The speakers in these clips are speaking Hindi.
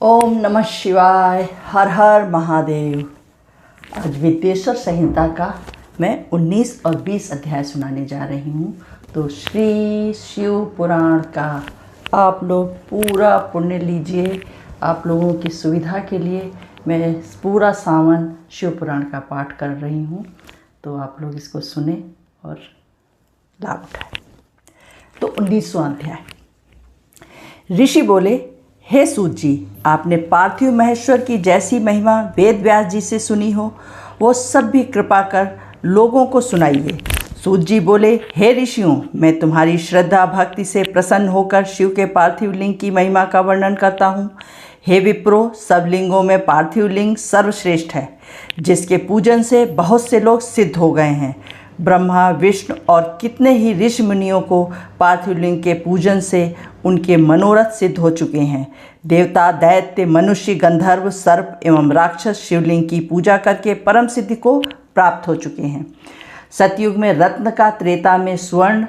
ओम नमः शिवाय। हर हर महादेव। आज विद्येश्वर संहिता का मैं 19 और 20 अध्याय सुनाने जा रही हूँ। तो श्री शिव पुराण का आप लोग पूरा पुण्य लीजिए। आप लोगों की सुविधा के लिए मैं पूरा सावन शिव पुराण का पाठ कर रही हूँ, तो आप लोग इसको सुने और लाभ उठाएं। तो 19वां अध्याय। ऋषि बोले, हे सूत जी, आपने पार्थिव महेश्वर की जैसी महिमा वेद व्यास जी से सुनी हो, वो सब भी कृपा कर लोगों को सुनाइए। सूत जी बोले, हे ऋषियों, मैं तुम्हारी श्रद्धा भक्ति से प्रसन्न होकर शिव के पार्थिव लिंग की महिमा का वर्णन करता हूँ। हे विप्रो, सब लिंगों में पार्थिव लिंग सर्वश्रेष्ठ है, जिसके पूजन से बहुत से लोग सिद्ध हो गए हैं। ब्रह्मा, विष्णु और कितने ही ऋषि मुनियों को पार्थिव लिंग के पूजन से उनके मनोरथ सिद्ध हो चुके हैं। देवता, दैत्य, मनुष्य, गंधर्व, सर्प एवं राक्षस शिवलिंग की पूजा करके परम सिद्धि को प्राप्त हो चुके हैं। सतयुग में रत्न का, त्रेता में स्वर्ण,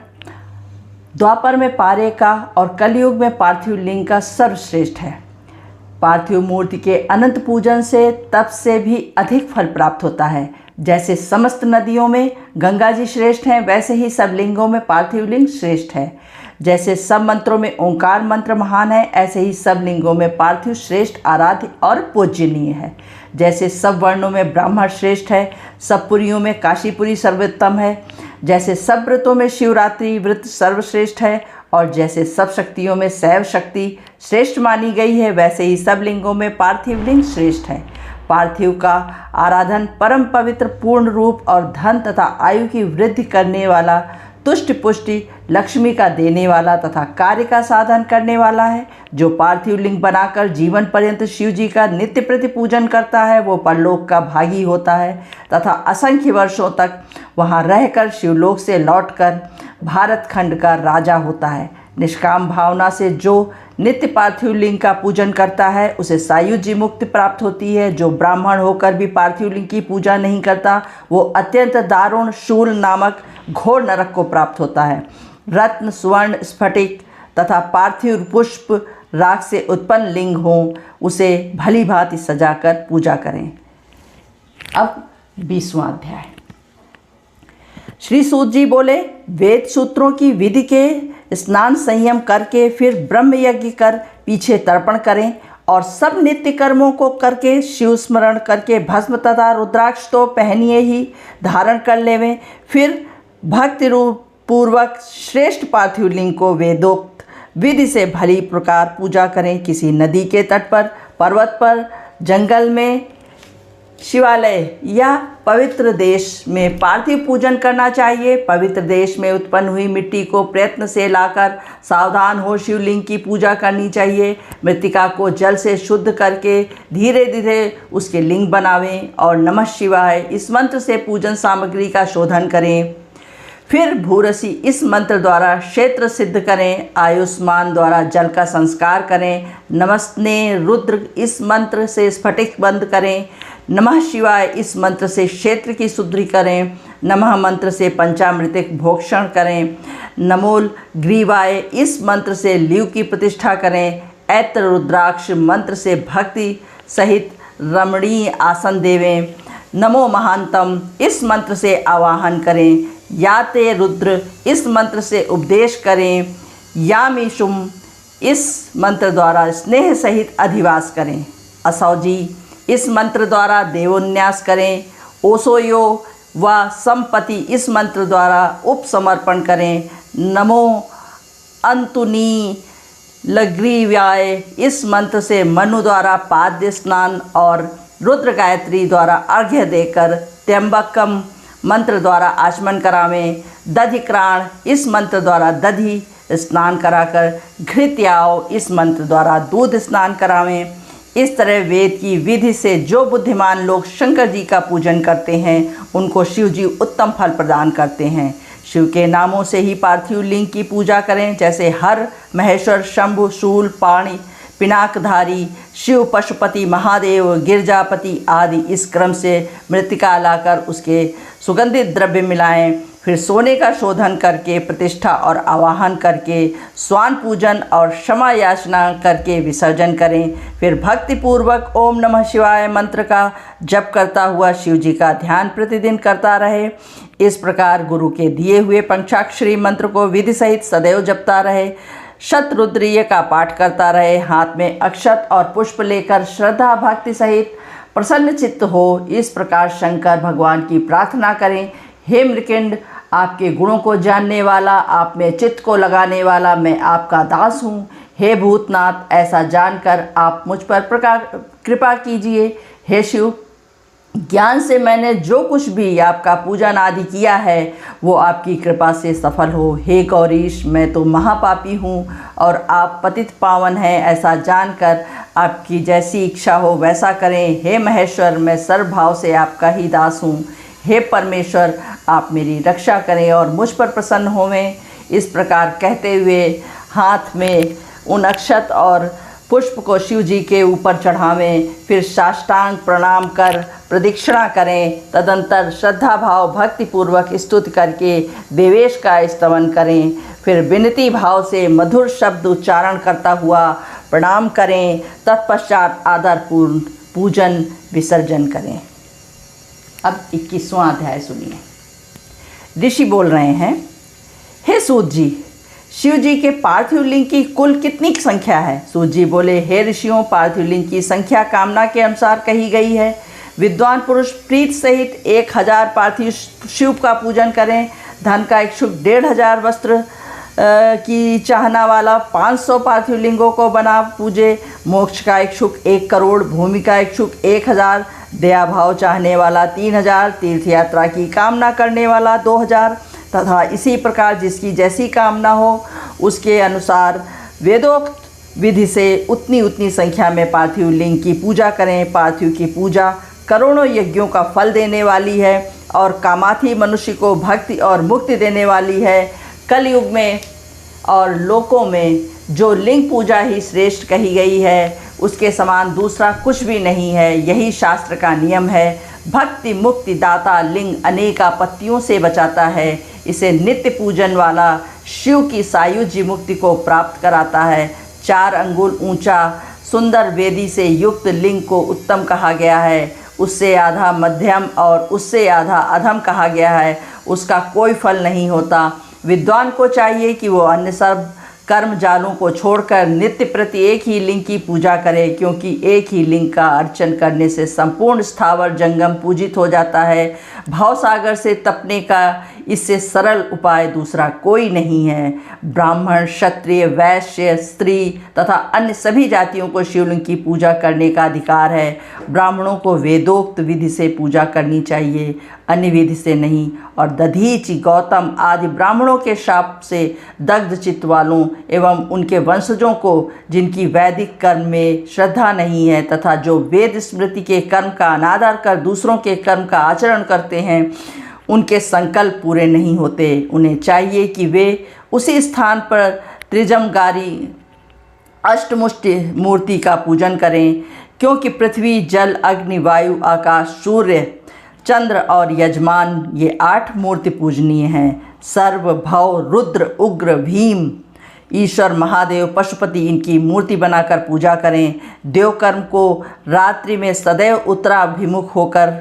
द्वापर में पारे का और कलयुग में पार्थिव लिंग का सर्वश्रेष्ठ है। पार्थिव मूर्ति के अनंत पूजन से तप से भी अधिक फल प्राप्त होता है। जैसे समस्त नदियों में गंगा जी श्रेष्ठ हैं, वैसे ही सब लिंगों में पार्थिव लिंग श्रेष्ठ है। जैसे सब मंत्रों में ओंकार मंत्र महान है, ऐसे ही सब लिंगों में पार्थिव श्रेष्ठ, आराध्य और पूजनीय है। जैसे सब वर्णों में ब्राह्मण श्रेष्ठ है, सब पुरियों में काशीपुरी सर्वोत्तम है। जैसे सब व्रतों में शिवरात्रि व्रत सर्वश्रेष्ठ है, और जैसे सब शक्तियों में शैव शक्ति श्रेष्ठ मानी गई है, वैसे ही सब लिंगों में पार्थिव लिंग श्रेष्ठ है। पार्थिव का आराधन परम पवित्र, पूर्ण रूप और धन तथा आयु की वृद्धि करने वाला, तुष्टि पुष्टि लक्ष्मी का देने वाला तथा कार्य का साधन करने वाला है। जो पार्थिव लिंग बनाकर जीवन पर्यंत शिव जी का नित्य प्रति पूजन करता है, वो परलोक का भागी होता है तथा असंख्य वर्षों तक वहाँ रहकर शिवलोक से लौटकर भारत खंड का राजा होता है। निष्काम भावना से जो नित्य पार्थिव लिंग का पूजन करता है, उसे सायुज्य मुक्ति प्राप्त होती है। जो ब्राह्मण होकर भी पार्थिव लिंग की पूजा नहीं करता, वो अत्यंत दारुण शूल नामक घोर नरक को प्राप्त होता है। रत्न, स्वर्ण, स्फटिक तथा पार्थिव पुष्प राख से उत्पन्न लिंग हो, उसे भली भांति सजाकर पूजा करें। अब 20वां अध्याय। श्री सूत जी बोले, वेद सूत्रों की विधि के स्नान संयम करके फिर ब्रह्म यज्ञ कर पीछे तर्पण करें, और सब नित्य कर्मों को करके शिव स्मरण करके भस्म तथा रुद्राक्ष तो पहनिए ही धारण कर लेवें। फिर भक्ति रूप पूर्वक श्रेष्ठ पार्थिव लिंग को वेदोक्त विधि से भली प्रकार पूजा करें। किसी नदी के तट पर, पर्वत पर, जंगल में, शिवालय या पवित्र देश में पार्थिव पूजन करना चाहिए। पवित्र देश में उत्पन्न हुई मिट्टी को प्रयत्न से लाकर सावधान हो शिवलिंग की पूजा करनी चाहिए। मृतिका को जल से शुद्ध करके धीरे धीरे उसके लिंग बनावें और नमः शिवाय इस मंत्र से पूजन सामग्री का शोधन करें। फिर भूरसी इस मंत्र द्वारा क्षेत्र सिद्ध करें। आयुष्मान द्वारा जल का संस्कार करें। नमस्ते रुद्र इस मंत्र से स्फटिक बंद करें। नमः शिवाय इस मंत्र से क्षेत्र की शुद्धि करें। नमः मंत्र से पंचामृतिक भोक्षण करें। नमोल ग्रीवाय इस मंत्र से लीव की प्रतिष्ठा करें। ऐत्र रुद्राक्ष मंत्र से भक्ति सहित रमणीय आसन देवें। नमो महांतम इस मंत्र से आवाहन करें। याते रुद्र इस मंत्र से उपदेश करें। यामीशुम इस मंत्र द्वारा स्नेह सहित अधिवास करें। असौजी इस मंत्र द्वारा देवोन्यास करें। ओसोयो व संपत्ति इस मंत्र द्वारा उपसमर्पण करें। नमो अंतुनी लग्रीव्याय इस मंत्र से मनु द्वारा पाद्य स्नान और रुद्र गायत्री द्वारा अर्घ्य देकर त्र्यंबकम मंत्र द्वारा आचमन करावें। दधिक्राण इस मंत्र द्वारा दधि स्नान कराकर घृत्याओ इस मंत्र द्वारा दूध स्नान करावें। इस तरह वेद की विधि से जो बुद्धिमान लोग शंकर जी का पूजन करते हैं, उनको शिव जी उत्तम फल प्रदान करते हैं। शिव के नामों से ही पार्थिव लिंग की पूजा करें, जैसे हर, महेश्वर, शंभु, शूल, पाणि, पिनाकधारी, शिव, पशुपति, महादेव, गिरजापति आदि इस क्रम से मृतिका लाकर उसके सुगंधित द्रव्य मिलाएं। फिर सोने का शोधन करके प्रतिष्ठा और आवाहन करके स्वान पूजन और क्षमा याचना करके विसर्जन करें। फिर भक्तिपूर्वक ओम नमः शिवाय मंत्र का जप करता हुआ शिव जी का ध्यान प्रतिदिन करता रहे। इस प्रकार गुरु के दिए हुए पंचाक्षरी मंत्र को विधि सहित सदैव जपता रहे। शतरुद्रीय का पाठ करता रहे। हाथ में अक्षत और पुष्प लेकर श्रद्धा भक्ति सहित प्रसन्न चित्त हो, इस प्रकार शंकर भगवान की प्रार्थना करें। हे मृकिंड, आपके गुणों को जानने वाला, आप में चित्त को लगाने वाला मैं आपका दास हूँ। हे भूतनाथ, ऐसा जानकर आप मुझ पर कृपा कीजिए। हे शिव, ज्ञान से मैंने जो कुछ भी आपका पूजन आदि किया है वो आपकी कृपा से सफल हो। हे गौरीश, मैं तो महापापी हूँ और आप पतित पावन हैं, ऐसा जानकर आपकी जैसी इच्छा हो वैसा करें। हे महेश्वर, मैं सर्वभाव से आपका ही दास हूँ। हे परमेश्वर, आप मेरी रक्षा करें और मुझ पर प्रसन्न होवें। इस प्रकार कहते हुए हाथ में उन अक्षत और पुष्प को शिव जी के ऊपर चढ़ावें। फिर साष्टांग प्रणाम कर प्रदक्षिणा करें। तदंतर श्रद्धा भाव भक्तिपूर्वक स्तुति करके देवेश का स्तवन करें। फिर विनती भाव से मधुर शब्द उच्चारण करता हुआ प्रणाम करें। तत्पश्चात आदरपूर्ण पूजन विसर्जन करें। अब 21वां अध्याय सुनिए। ऋषि बोल रहे हैं, हे सूत जी, शिव जी के पार्थिव लिंग की कुल कितनी संख्या है? सूत जी बोले, हे ऋषियों, पार्थिव लिंग की संख्या कामना के अनुसार कही गई है। विद्वान पुरुष प्रीत सहित 1000 पार्थिव शिव का पूजन करें। धन का इच्छुक 1500 वस्त्र की चाहना वाला 500 पार्थिव लिंगों को बना पूजे। मोक्ष का इच्छुक 1 करोड़, भूमि का इच्छुक 1000, दया भाव चाहने वाला 3000, तीर्थ यात्रा की कामना करने वाला 2000 तथा इसी प्रकार जिसकी जैसी कामना हो उसके अनुसार वेदोक्त विधि से उतनी संख्या में पार्थिव लिंग की पूजा करें। पार्थिव की पूजा करोड़ों यज्ञों का फल देने वाली है और कामार्थी मनुष्य को भक्ति और मुक्ति देने वाली है। कलयुग में और लोकों में जो लिंग पूजा ही श्रेष्ठ कही गई है उसके समान दूसरा कुछ भी नहीं है। यही शास्त्र का नियम है। भक्ति मुक्ति दाता लिंग अनेक आपत्तियों से बचाता है। इसे नित्य पूजन वाला शिव की सायुज्य मुक्ति को प्राप्त कराता है। 4 अंगुल ऊंचा सुंदर वेदी से युक्त लिंग को उत्तम कहा गया है। उससे आधा मध्यम और उससे आधा अधम कहा गया है। उसका कोई फल नहीं होता। विद्वान को चाहिए कि वो अन्य सब कर्म जालों को छोड़कर नित्य प्रति एक ही लिंग की पूजा करे, क्योंकि एक ही लिंग का अर्चन करने से संपूर्ण स्थावर जंगम पूजित हो जाता है। भावसागर से तपने का इससे सरल उपाय दूसरा कोई नहीं है। ब्राह्मण, क्षत्रिय, वैश्य, स्त्री तथा अन्य सभी जातियों को शिवलिंग की पूजा करने का अधिकार है। ब्राह्मणों को वेदोक्त विधि से पूजा करनी चाहिए, अन्य विधि से नहीं। और दधीचि, गौतम आदि ब्राह्मणों के शाप से दग्ध चित्त वालों एवं उनके वंशजों को जिनकी वैदिक कर्म में श्रद्धा नहीं है तथा जो वेद स्मृति के कर्म का अनादर कर दूसरों के कर्म का आचरण करते हैं, उनके संकल्प पूरे नहीं होते। उन्हें चाहिए कि वे उसी स्थान पर त्रिजमगारी अष्टमुष्टि मूर्ति का पूजन करें, क्योंकि पृथ्वी, जल, अग्नि, वायु, आकाश, सूर्य, चंद्र और यजमान ये 8 मूर्ति पूजनीय हैं। सर्व, भव, रुद्र, उग्र, भीम, ईश्वर, महादेव, पशुपति इनकी मूर्ति बनाकर पूजा करें। देवकर्म को रात्रि में सदैव उत्तराभिमुख होकर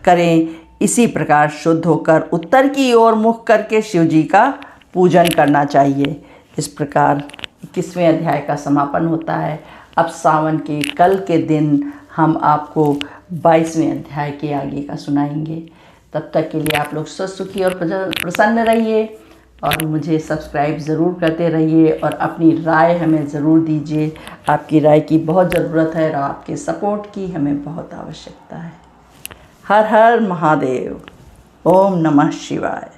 करें। इसी प्रकार शुद्ध होकर उत्तर की ओर मुख करके शिव जी का पूजन करना चाहिए। इस प्रकार 21वें अध्याय का समापन होता है। अब सावन के कल के दिन हम आपको 22वें अध्याय के आगे का सुनाएंगे। तब तक के लिए आप लोग स्वस्थ, सुखी और प्रसन्न रहिए और मुझे सब्सक्राइब ज़रूर करते रहिए और अपनी राय हमें ज़रूर दीजिए। आपकी राय की बहुत ज़रूरत है और आपके सपोर्ट की हमें बहुत आवश्यकता है। हर हर महादेव। ओम नमः शिवाय।